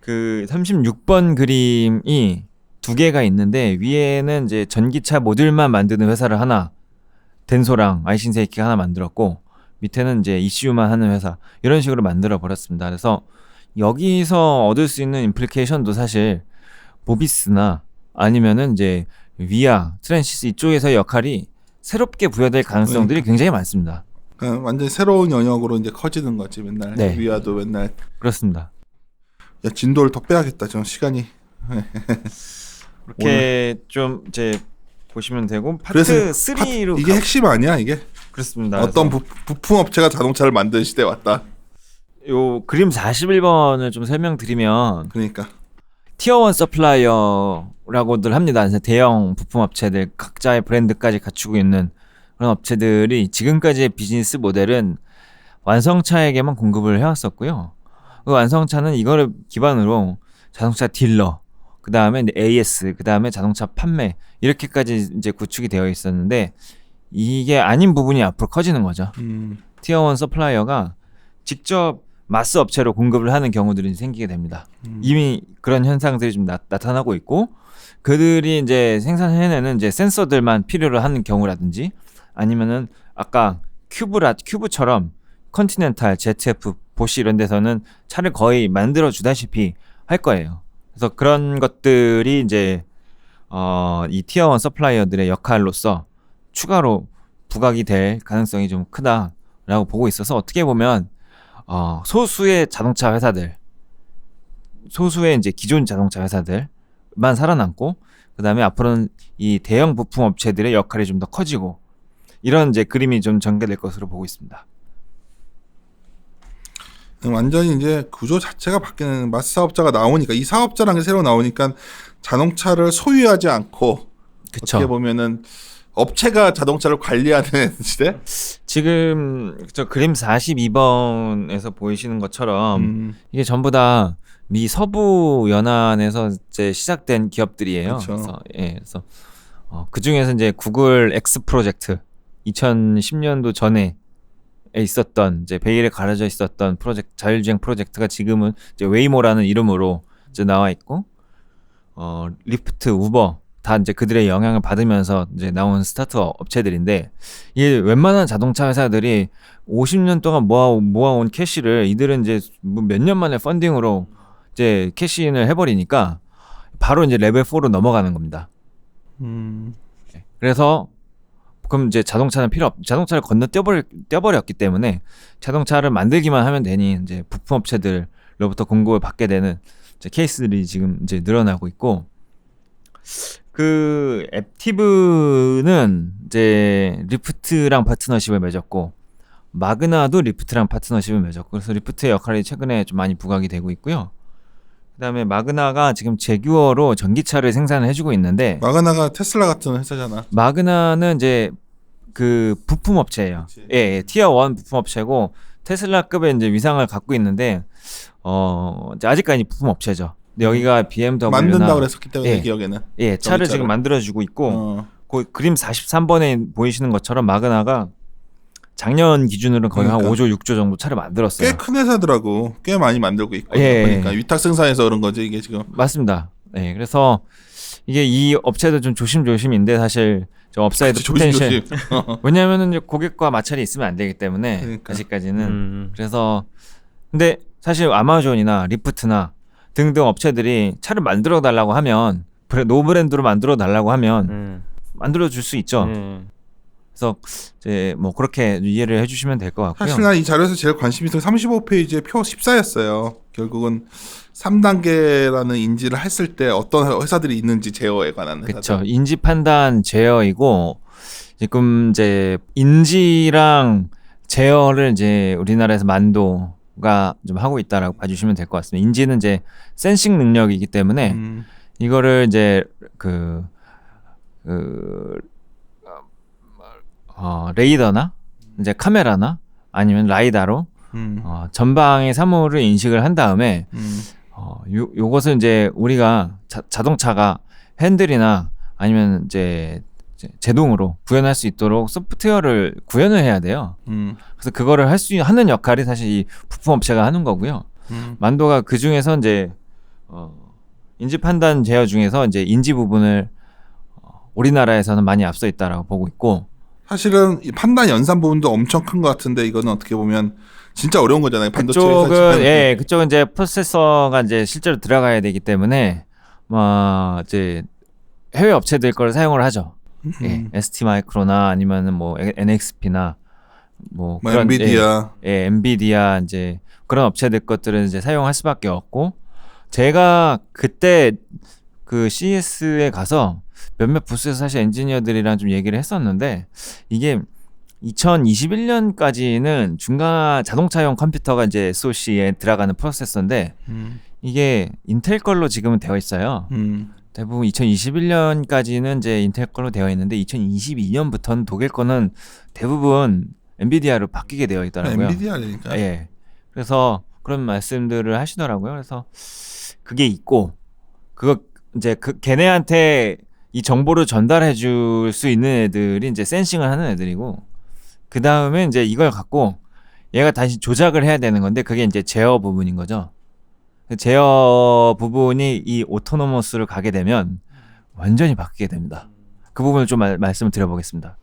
그 36번 그림이 두 개가 있는데 위에는 이제 전기차 모듈만 만드는 회사를 하나 덴소랑 아이신세이키가 하나 만들었고 밑에는 이제 ECU만 하는 회사 이런 식으로 만들어 버렸습니다. 그래서 여기서 얻을 수 있는 임플리케이션도 사실 보비스나 아니면은 이제 위아, 트랜시스 이쪽에서의 역할이 새롭게 부여될 가능성들이 굉장히 많습니다. 그러니까 완전히 새로운 영역으로 이제 커지는 거지 맨날. 위아도 맨날. 그렇습니다. 야, 진도를 더 빼야겠다. 좀 시간이. 이렇게 좀 이제 보시면 되고 파트 3로 이게 핵심 아니야 이게? 그렇습니다. 어떤 부품 업체가 자동차를 만드는 시대에 왔다. 요 그림 41번을 좀 설명드리면 그러니까 티어 1 서플라이어라고들 합니다. 그래서 대형 부품 업체들 각자의 브랜드까지 갖추고 있는 그런 업체들이 지금까지의 비즈니스 모델은 완성차에게만 공급을 해왔었고요. 그 완성차는 이거를 기반으로 자동차 딜러, 그 다음에 AS, 그 다음에 자동차 판매 이렇게까지 이제 구축이 되어 있었는데 이게 아닌 부분이 앞으로 커지는 거죠. 티어 1 서플라이어가 직접 마스 업체로 공급을 하는 경우들이 생기게 됩니다. 이미 그런 현상들이 좀 나타나고 있고 그들이 이제 생산해내는 이제 센서들만 필요로 하는 경우라든지 아니면은 아까 큐브처럼 컨티넨탈, ZF, 보쉬 이런 데서는 차를 거의 만들어 주다시피 할 거예요. 그래서 그런 것들이 이제 이 티어 1 서플라이어들의 역할로서 추가로 부각이 될 가능성이 좀 크다라고 보고 있어서 어떻게 보면 소수의 자동차 회사들, 소수의 이제 기존 자동차 회사들만 살아남고 그다음에 앞으로는 이 대형 부품 업체들의 역할이 좀 더 커지고 이런 이제 그림이 좀 전개될 것으로 보고 있습니다. 완전히 이제 구조 자체가 바뀌는 마스 사업자가 나오니까 이 사업자라는 게 새로 나오니까 자동차를 소유하지 않고 그쵸. 어떻게 보면은 업체가 자동차를 관리하는 시대? 지금 저 그림 42번에서 보이시는 것처럼 이게 전부 다 미 서부 연안에서 이제 시작된 기업들이에요. 그렇죠. 그래서 그 중에서 이제 구글 X 프로젝트 2010년도 전에 있었던 이제 베일에 가려져 있었던 자율주행 프로젝트가 지금은 이제 웨이모라는 이름으로 이제 나와 있고 리프트, 우버 다 이제 그들의 영향을 받으면서 이제 나온 스타트업 업체들인데 이 웬만한 자동차 회사들이 50년 동안 모아온 캐시를 이들은 이제 몇 년 만에 펀딩으로 이제 캐시인을 해버리니까 바로 이제 레벨 4로 넘어가는 겁니다. 그래서 그럼 이제 자동차를 떼버렸기 때문에 자동차를 만들기만 하면 되니 이제 부품 업체들로부터 공급을 받게 되는 이제 케이스들이 지금 이제 늘어나고 있고 그 앱티브는 이제 리프트랑 파트너십을 맺었고 마그나도 리프트랑 파트너십을 맺었고 그래서 리프트의 역할이 최근에 좀 많이 부각이 되고 있고요. 그다음에 마그나가 지금 제규어로 전기차를 생산을 해주고 있는데 마그나가 테슬라 같은 회사잖아. 마그나는 이제 그 부품 업체예요. 예, 티어 1 부품 업체고 테슬라급의 이제 위상을 갖고 있는데 이제 아직까지 부품 업체죠. 근데 여기가 BMW나 만든다고 그랬었기 때문에 기억에는 차를 지금 만들어주고 있고 그 그림 43번에 보이시는 것처럼 마그나가 작년 기준으로는 거의 그러니까. 한 5조 6조 정도 차를 만들었어요. 꽤 큰 회사더라고. 꽤 많이 만들고 있고. 예. 그러니까 위탁 생산해서 그런 거지 이게 지금. 맞습니다. 네, 그래서 이게 이 업체도 좀 조심조심인데 사실 저 업사이드 포텐셜. 왜냐하면은 이제 고객과 마찰이 있으면 안 되기 때문에 그러니까. 아직까지는. 그래서 근데 사실 아마존이나 리프트나 등등 업체들이 차를 만들어 달라고 하면 노브랜드로 만들어 달라고 하면 만들어 줄 수 있죠. 그래서 이제 뭐 그렇게 이해를 해주시면 될 것 같고요. 사실 난 이 자료에서 제일 관심 있었던 35페이지의 표 14였어요. 결국은 3단계라는 인지를 했을 때 어떤 회사들이 있는지 제어에 관한 회사들. 그렇죠. 인지 판단 제어이고 지금 이제 인지랑 제어를 이제 우리나라에서 만도가 좀 하고 있다라고 봐주시면 될 것 같습니다. 인지는 이제 센싱 능력이기 때문에 이거를 이제 레이더나 이제 카메라나 아니면 라이다로 전방의 사물을 인식을 한 다음에 요것은 이제 우리가 자동차가 핸들이나 아니면 이제 제동으로 구현할 수 있도록 소프트웨어를 구현을 해야 돼요. 그래서 그거를 하는 역할이 사실 이 부품 업체가 하는 거고요. 만도가 그 중에서 이제 인지 판단 제어 중에서 이제 인지 부분을 우리나라에서는 많이 앞서 있다라고 보고 있고. 사실은 이 판단 연산 부분도 엄청 큰 것 같은데 이거는 어떻게 보면 진짜 어려운 거잖아요. 반도체 그쪽은 이제 프로세서가 이제 실제로 들어가야 되기 때문에 이제 해외 업체들 걸 사용을 하죠. ST 마이크로나 아니면은 뭐 NXP나 뭐 그런 엔비디아, 엔비디아 이제 그런 업체들 것들은 이제 사용할 수밖에 없고 제가 그때 그 CES에 가서 몇몇 부스에서 사실 엔지니어들이랑 좀 얘기를 했었는데 이게 2021년까지는 중간 자동차용 컴퓨터가 이제 SoC에 들어가는 프로세서인데 이게 인텔 걸로 지금은 되어 있어요. 대부분 2021년까지는 이제 인텔 걸로 되어 있는데 2022년부터는 독일 거는 대부분 엔비디아로 바뀌게 되어 있더라고요. 엔비디아니까. 예. 그래서 그런 말씀들을 하시더라고요. 그래서 그게 있고 그거 이제 걔네한테 이 정보를 전달해 줄 수 있는 애들이 이제 센싱을 하는 애들이고 그 다음에 이제 이걸 갖고 얘가 다시 조작을 해야 되는 건데 그게 이제 제어 부분인 거죠. 제어 부분이 이 오토노머스를 가게 되면 완전히 바뀌게 됩니다. 그 부분을 좀 말씀을 드려보겠습니다.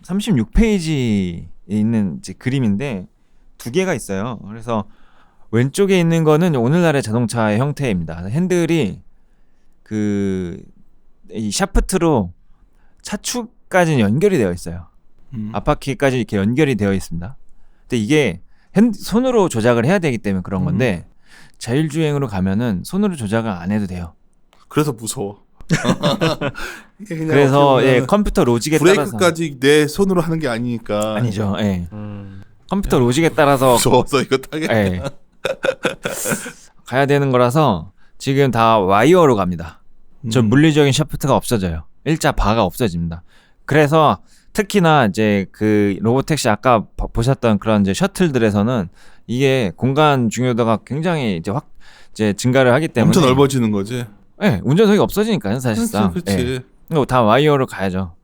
36페이지에 있는 이제 그림인데 두 개가 있어요. 그래서 왼쪽에 있는 거는 오늘날의 자동차의 형태입니다. 핸들이 이 샤프트로 차축까지 연결이 되어 있어요. 앞바퀴까지 이렇게 연결이 되어 있습니다. 근데 이게 손으로 조작을 해야 되기 때문에 그런 건데 자율주행으로 가면은 손으로 조작을 안 해도 돼요. 그래서 무서워. 그래서 컴퓨터 로직에 브레이크까지 내 손으로 하는 게 아니니까. 아니죠. 컴퓨터 로직에 따라서 무서워서 이거 타게. 가야 되는 거라서 지금 다 와이어로 갑니다. 저 물리적인 샤프트가 없어져요. 일자 바가 없어집니다. 그래서 특히나 이제 그 로보택시 아까 보셨던 그런 이제 셔틀들에서는 이게 공간 중요도가 굉장히 이제 증가를 하기 때문에 엄청 넓어지는 거지. 네, 운전석이 없어지니까요, 사실상. 그렇지. 다 와이어로 가야죠.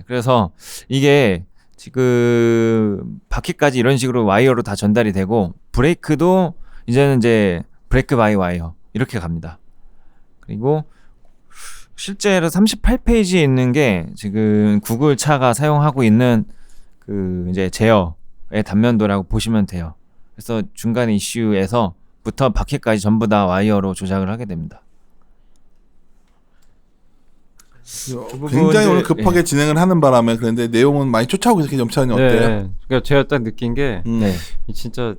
그래서 이게 지금 바퀴까지 이런 식으로 와이어로 다 전달이 되고 브레이크도 이제는 이제 브레이크 바이 와이어 이렇게 갑니다. 그리고 실제로 38페이지에 있는 게 지금 구글 차가 사용하고 있는 그 이제 제어의 단면도라고 보시면 돼요. 그래서 중간 이슈에서부터 바퀴까지 전부 다 와이어로 조작을 하게 됩니다. 굉장히 오늘 급하게 진행을 하는 바람에 그런데 내용은 많이 쫓아오고 있어요. 점차는 어때요? 그러니까 제가 딱 느낀 게 진짜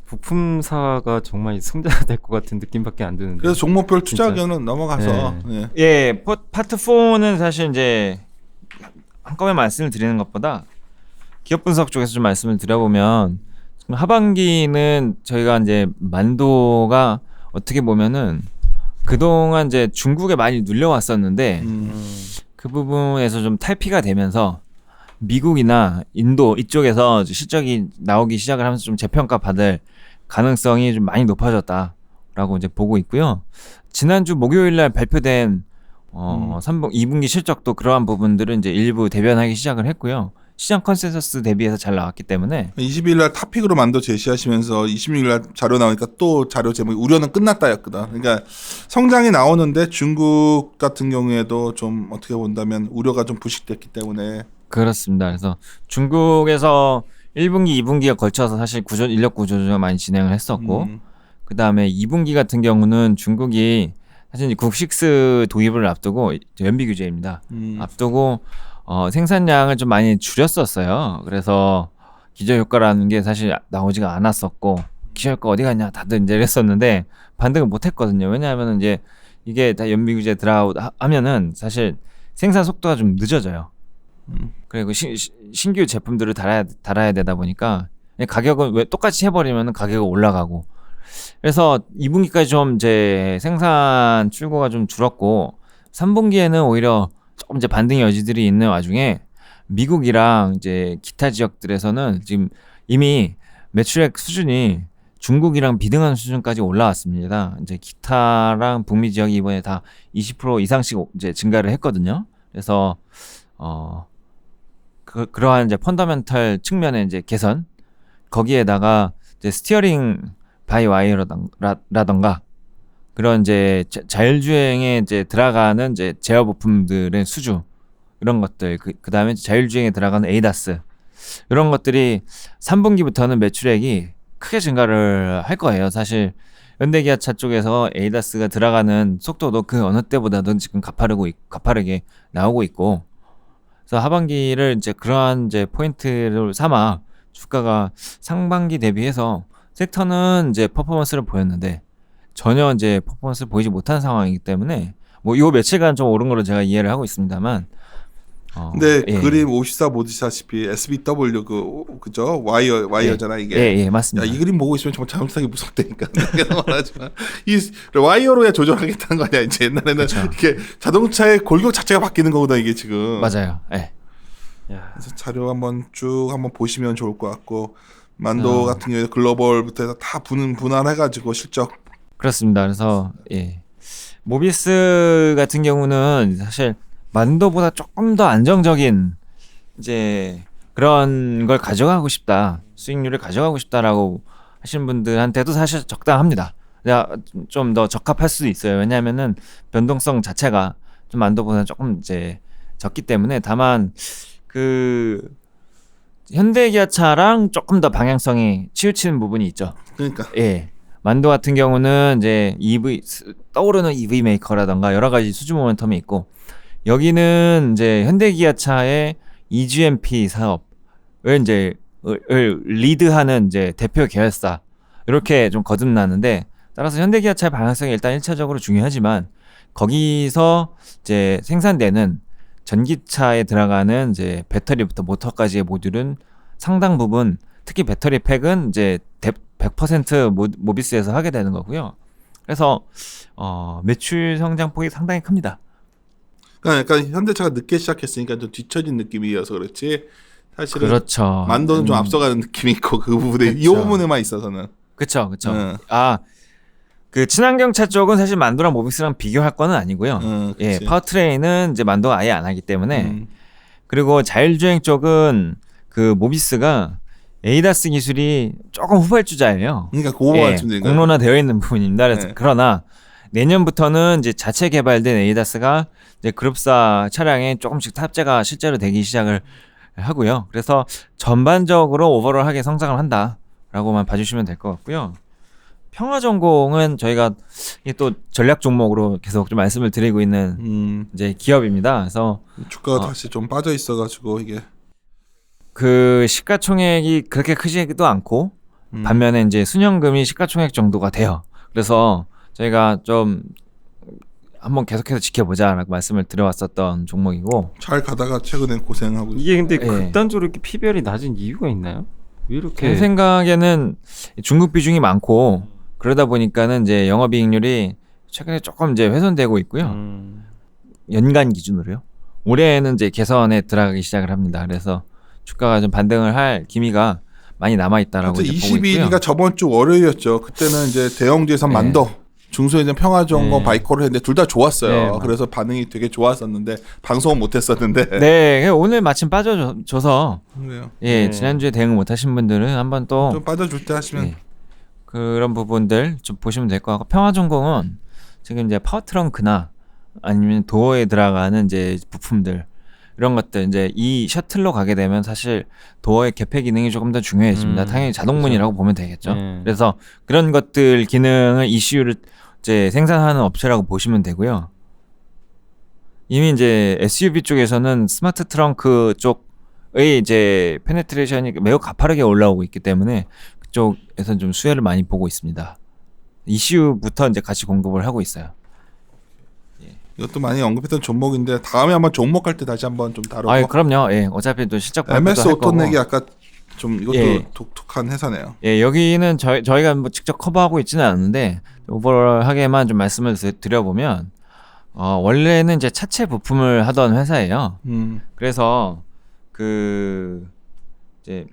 부품사가 정말 승자가 될 것 같은 느낌밖에 안 드는데. 그래서 종목별 투자 의견은 넘어가서. 파트 4는 사실 이제 한꺼번에 말씀을 드리는 것보다 기업 분석 쪽에서 좀 말씀을 드려보면 하반기는 저희가 이제 만도가 어떻게 보면은 그동안 이제 중국에 많이 눌려왔었는데 그 부분에서 좀 탈피가 되면서 미국이나 인도 이쪽에서 실적이 나오기 시작을 하면서 좀 재평가 받을 가능성이 좀 많이 높아졌다라고 이제 보고 있고요. 지난주 목요일날 발표된 2분기 실적도 그러한 부분들은 이제 일부 대변하기 시작을 했고요. 시장 컨센서스 대비해서 잘 나왔기 때문에 20일 날 탑픽으로 만도 제시하시면서 26일 날 자료 나오니까 또 자료 제목이 우려는 끝났다였거든. 그러니까 성장이 나오는데 중국 같은 경우에도 좀 어떻게 본다면 우려가 좀 부식됐기 때문에 그렇습니다. 그래서 중국에서 1분기, 2분기에 걸쳐서 사실 인력 구조조정 많이 진행을 했었고 그 다음에 2분기 같은 경우는 중국이 사실 국식스 도입을 앞두고 연비 규제입니다. 앞두고 생산량을 좀 많이 줄였었어요. 그래서 기저효과라는 게 사실 나오지가 않았었고 기저효과 어디 갔냐 다들 이제 이랬었는데 반등을 못했거든요. 왜냐하면 이제 이게 다 연비 규제 들어가고 하면은 사실 생산 속도가 좀 늦어져요. 그리고 신규 제품들을 달아야 되다 보니까 가격은 왜 똑같이 해버리면 가격이 올라가고 그래서 2분기까지 좀 이제 생산 출고가 좀 줄었고 3분기에는 오히려 조금 이제 반등의 여지들이 있는 와중에 미국이랑 이제 기타 지역들에서는 지금 이미 매출액 수준이 중국이랑 비등한 수준까지 올라왔습니다. 이제 기타랑 북미 지역이 이번에 다 20% 이상씩 이제 증가를 했거든요. 그래서 그러한 이제 펀더멘털 측면의 이제 개선 거기에다가 이제 스티어링 바이 와이어라던가 그런 이제 자율주행에 이제 들어가는 이제 제어 부품들의 수주 이런 것들 그 다음에 자율주행에 들어가는 에이다스 이런 것들이 3분기부터는 매출액이 크게 증가를 할 거예요. 사실 현대기아차 쪽에서 에이다스가 들어가는 속도도 그 어느 때보다도 지금 가파르게 나오고 있고 그래서 하반기를 이제 그러한 이제 포인트를 삼아 주가가 상반기 대비해서 섹터는 이제 퍼포먼스를 보였는데 전혀 이제 퍼포먼스를 보이지 못한 상황이기 때문에 뭐 요 며칠간 좀 오른 걸로 제가 이해를 하고 있습니다만 근데 그림 54 보시다시피 SBW 그죠? 와이어잖아 이게. 예, 맞습니다. 야, 이 그림 보고 있으면 정말 잘못하기 무섭다니까. 내가 말하지만 이 와이어로 조절하겠다는 거 아니야? 이제 옛날에는 그렇죠. 이렇게 자동차의 골격 자체가 바뀌는 거거든 이게 지금. 맞아요. 예. 그래서 자료 한번 보시면 좋을 것 같고 만도 같은 경우에 글로벌부터 해서 다 분할해가지고 실적. 그렇습니다. 그래서 모비스 같은 경우는 사실 만도보다 조금 더 안정적인 이제 그런 걸 가져가고 싶다, 수익률을 가져가고 싶다라고 하시는 분들한테도 사실 적당합니다. 좀 더 적합할 수도 있어요. 왜냐하면은 변동성 자체가 좀 만도보다 조금 이제 적기 때문에 다만 그 현대기아차랑 조금 더 방향성이 치우치는 부분이 있죠. 그러니까. 만도 같은 경우는 이제 떠오르는 EV 메이커라던가 여러 가지 수주 모멘텀이 있고 여기는 이제 현대기아차의 EGMP 사업을 이제 리드하는 이제 대표 계열사 이렇게 좀 거듭나는데 따라서 현대기아차의 방향성이 일단 1차적으로 중요하지만 거기서 이제 생산되는 전기차에 들어가는 이제 배터리부터 모터까지의 모듈은 상당 부분 특히 배터리 팩은 이제 100% 모비스에서 하게 되는 거고요. 그래서 매출 성장폭이 상당히 큽니다. 그러니까 현대차가 늦게 시작했으니까 좀 뒤처진 느낌이어서 그렇지. 사실은 그렇죠. 만도는 좀 앞서가는 느낌이 있고 그 부분에 이 부분에만 있어서는. 그렇죠. 그 친환경차 쪽은 사실 만도랑 모비스랑 비교할 거는 아니고요. 파워트레인은 이제 만도가 아예 안 하기 때문에 그리고 자율주행 쪽은 그 모비스가 에이다스 기술이 조금 후발주자예요. 그러니까 그거 말씀드린 거예요. 공론화되어 있는 부분입니다. 그래서 그러나 내년부터는 이제 자체 개발된 에이다스가 이제 그룹사 차량에 조금씩 탑재가 실제로 되기 시작을 하고요. 그래서 전반적으로 오버롤하게 성장을 한다라고만 봐주시면 될 것 같고요. 평화전공은 저희가 또 전략 종목으로 계속 좀 말씀을 드리고 있는 이제 기업입니다. 그래서 주가가 다시 좀 빠져 있어가지고 이게 그 시가총액이 그렇게 크지도 않고 반면에 이제 순현금이 시가총액 정도가 돼요. 그래서 저희가 좀 한번 계속해서 지켜보자라고 말씀을 드려왔었던 종목이고 잘 가다가 최근엔 고생하고 이게 근데 극단적으로 이렇게 PBR이 낮은 이유가 있나요? 왜 이렇게? 제 생각에는 중국 비중이 많고 그러다 보니까는 이제 영업이익률이 최근에 조금 이제 훼손되고 있고요. 연간 기준으로요. 올해는 이제 개선에 들어가기 시작을 합니다. 그래서 주가가 좀 반등을 할 기미가 많이 남아 있다라고 이제 보고 있고요. 22일이가 저번 주 월요일이었죠. 그때는 이제 대형주에서 만도 중소해전 평화정거 네. 바이코를 했는데 둘 다 좋았어요. 네, 그래서 반응이 되게 좋았었는데 방송은 못했었는데. 네, 오늘 마침 빠져줘서 그래요. 예 네. 지난주에 대응 못하신 분들은 한번 또 좀 빠져줄 때 하시면. 예, 그런 부분들 좀 보시면 될 것 같고 평화전공은 지금 이제 파워트렁크나 아니면 도어에 들어가는 이제 부품들 이런 것들 이제 이 셔틀로 가게 되면 사실 도어의 개폐 기능이 조금 더 중요해집니다. 당연히 자동문이라고 보면 되겠죠. 그래서 그런 것들 기능을 ECU를 이제 생산하는 업체라고 보시면 되고요. 이미 이제 SUV 쪽에서는 스마트 트렁크 쪽의 이제 페네트레이션이 매우 가파르게 올라오고 있기 때문에 그쪽에서 좀 수혜를 많이 보고 있습니다. ECU부터 이제 같이 공급을 하고 있어요. 이것도 많이 언급했던 종목인데 다음에 한번 종목 할 때 다시 한번 좀 다루고. 아, 그럼요. 예, 어차피 또 실적 발표도 MS 할 거고. 오토넥이 아까 좀 이것도 예. 독특한 회사네요. 예, 여기는 저희가 뭐 직접 커버하고 있지는 않은데 오버하게만 좀 말씀을 드려보면 원래는 이제 차체 부품을 하던 회사예요. 그래서 그 이제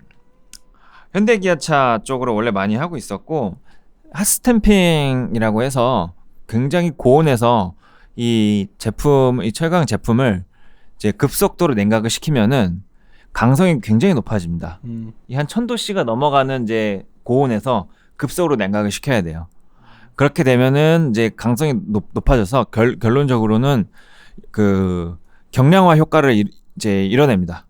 현대기아차 쪽으로 원래 많이 하고 있었고 핫스탬핑이라고 해서 굉장히 고온에서 이 철강 제품을 이제 급속도로 냉각을 시키면은 강성이 굉장히 높아집니다. 이 한 1000도씨가 넘어가는 이제 고온에서 급속으로 냉각을 시켜야 돼요. 그렇게 되면은 이제 강성이 높아져서 결론적으로는 그 경량화 효과를 이제 이뤄냅니다.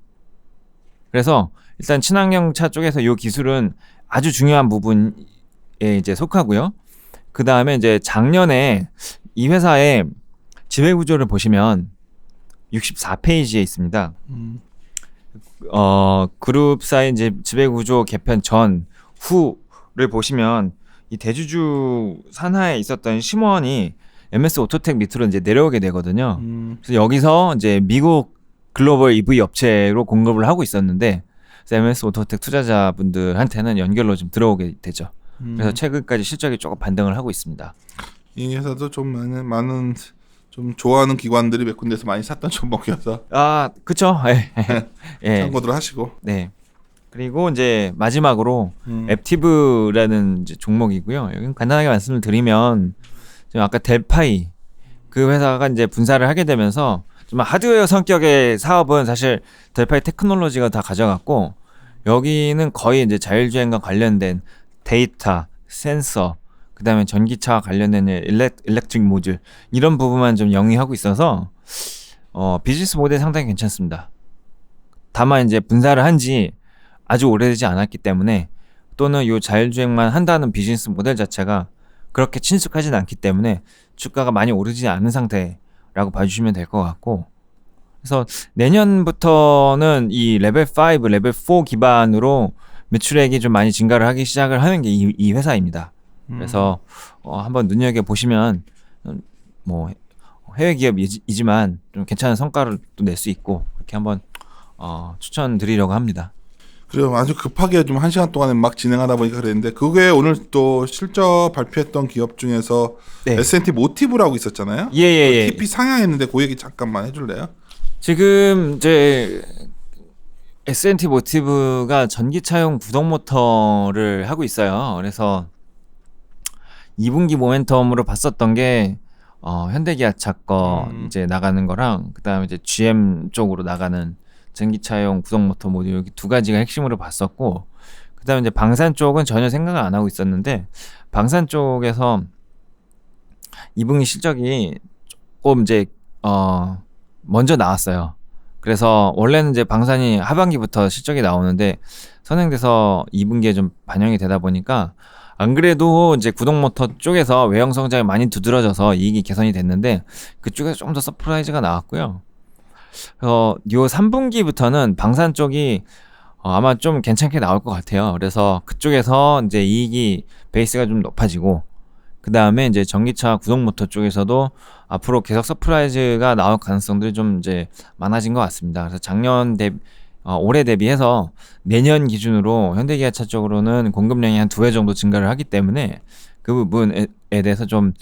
그래서 일단 친환경 차 쪽에서 이 기술은 아주 중요한 부분에 이제 속하고요. 그 다음에 이제 작년에 이 회사의 지배구조를 보시면 64페이지에 있습니다. 그룹사의 이제 지배구조 개편 전, 후를 보시면 이 대주주 산하에 있었던 심원이 MS 오토텍 밑으로 이제 내려오게 되거든요. 그래서 여기서 이제 미국 글로벌 EV 업체로 공급을 하고 있었는데 MS 오토텍 투자자분들한테는 연결로 좀 들어오게 되죠. 그래서 최근까지 실적이 조금 반등을 하고 있습니다. 이 회사도 좀 많은 좀 좋아하는 기관들이 몇 군데서 많이 샀던 종목이어서. 아, 그쵸. 예. 참고들 하시고. 네. 그리고 이제 마지막으로 앱티브라는 이제 종목이고요. 여기 간단하게 말씀을 드리면 지금 아까 델파이 그 회사가 이제 분사를 하게 되면서 좀 하드웨어 성격의 사업은 사실 델파이 테크놀로지가 다 가져갔고 여기는 거의 이제 자율주행과 관련된 데이터, 센서, 그다음에 전기차와 관련된 일렉트릭 모듈 이런 부분만 좀 영위하고 있어서 비즈니스 모델 상당히 괜찮습니다. 다만 이제 분사를 한지 아주 오래되지 않았기 때문에 또는 이 자율주행만 한다는 비즈니스 모델 자체가 그렇게 친숙하진 않기 때문에 주가가 많이 오르지 않은 상태라고 봐주시면 될 것 같고 그래서 내년부터는 이 레벨 5, 레벨 4 기반으로 매출액이 좀 많이 증가를 하기 시작을 하는 게 이 회사입니다. 그래서 한번 눈여겨보시면 뭐 해외 기업이지만 좀 괜찮은 성과를 또 낼 수 있고 그렇게 한번 추천드리려고 합니다. 그래요. 아주 급하게 좀 1시간 동안에 막 진행하다 보니까 그랬는데 그게 오늘 또 실적 발표했던 기업 중에서 네. S&T 모티브라고 있었잖아요. 예. TP 상향했는데 그 얘기 잠깐만 해줄래요? 지금 이제 S&T 모티브가 전기차용 구동 모터를 하고 있어요. 그래서 2분기 모멘텀으로 봤었던 게 현대기아차 거 이제 나가는 거랑 그다음에 이제 GM 쪽으로 나가는 전기차용 구동 모터 모듈 여기 두 가지가 핵심으로 봤었고 그다음에 이제 방산 쪽은 전혀 생각을 안 하고 있었는데 방산 쪽에서 2분기 실적이 조금 이제 먼저 나왔어요. 그래서 원래는 이제 방산이 하반기부터 실적이 나오는데 선행돼서 2분기에 좀 반영이 되다 보니까 안 그래도 이제 구동모터 쪽에서 외형 성장이 많이 두드러져서 이익이 개선이 됐는데 그쪽에서 좀 더 서프라이즈가 나왔고요. 요 3분기부터는 방산 쪽이 아마 좀 괜찮게 나올 것 같아요. 그래서 그쪽에서 이제 이익이 베이스가 좀 높아지고 그 다음에 이제 전기차 구동모터 쪽에서도 앞으로 계속 서프라이즈가 나올 가능성들이 좀 이제 많아진 것 같습니다. 그래서 올해 대비해서 내년 기준으로 현대기아차 쪽으로는 공급량이 한 2회 정도 증가를 하기 때문에 그 부분에 대해서 좀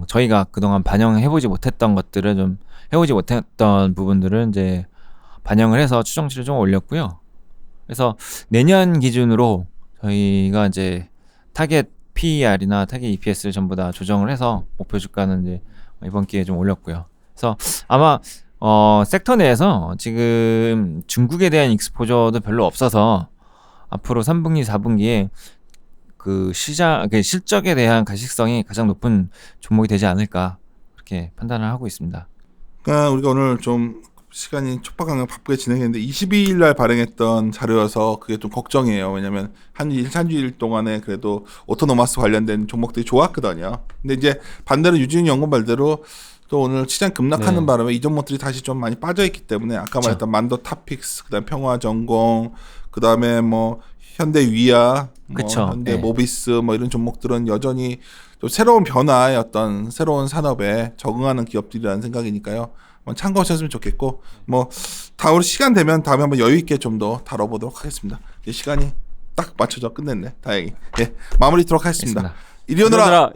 저희가 그동안 반영해보지 못했던 것들을 좀 해보지 못했던 부분들은 이제 반영을 해서 추정치를 좀 올렸고요. 그래서 내년 기준으로 저희가 이제 타겟 PER이나 타겟 EPS를 전부 다 조정을 해서 목표 주가는 이제 이번 기회에 좀 올렸고요. 그래서 아마 섹터 내에서 지금 중국에 대한 익스포저도 별로 없어서 앞으로 3분기, 4분기에 그 실적에 대한 가식성이 가장 높은 종목이 되지 않을까 그렇게 판단을 하고 있습니다. 그러니까 우리가 오늘 좀 시간이 촉박하게 바쁘게 진행했는데 22일 날 발행했던 자료여서 그게 좀 걱정이에요. 왜냐면 한 일주일 동안에 그래도 오토노마스 관련된 종목들이 좋았거든요. 근데 이제 반대로 유진이 연구원 말대로 또 오늘 시장 급락하는 바람에 이 종목들이 다시 좀 많이 빠져있기 때문에 아까 말했던 만도 탑픽스, 그다음 평화전공, 그다음에 뭐 현대위아, 뭐 현대 모비스 뭐 이런 종목들은 여전히 또 새로운 변화의 어떤 새로운 산업에 적응하는 기업들이라는 생각이니까요. 참고하셨으면 좋겠고 뭐 다음 시간 되면 다음에 한번 여유 있게 좀 더 다뤄보도록 하겠습니다. 이제 시간이 딱 맞춰져 끝냈네. 다행히. 예, 마무리 하도록 하겠습니다. 이리 오너라.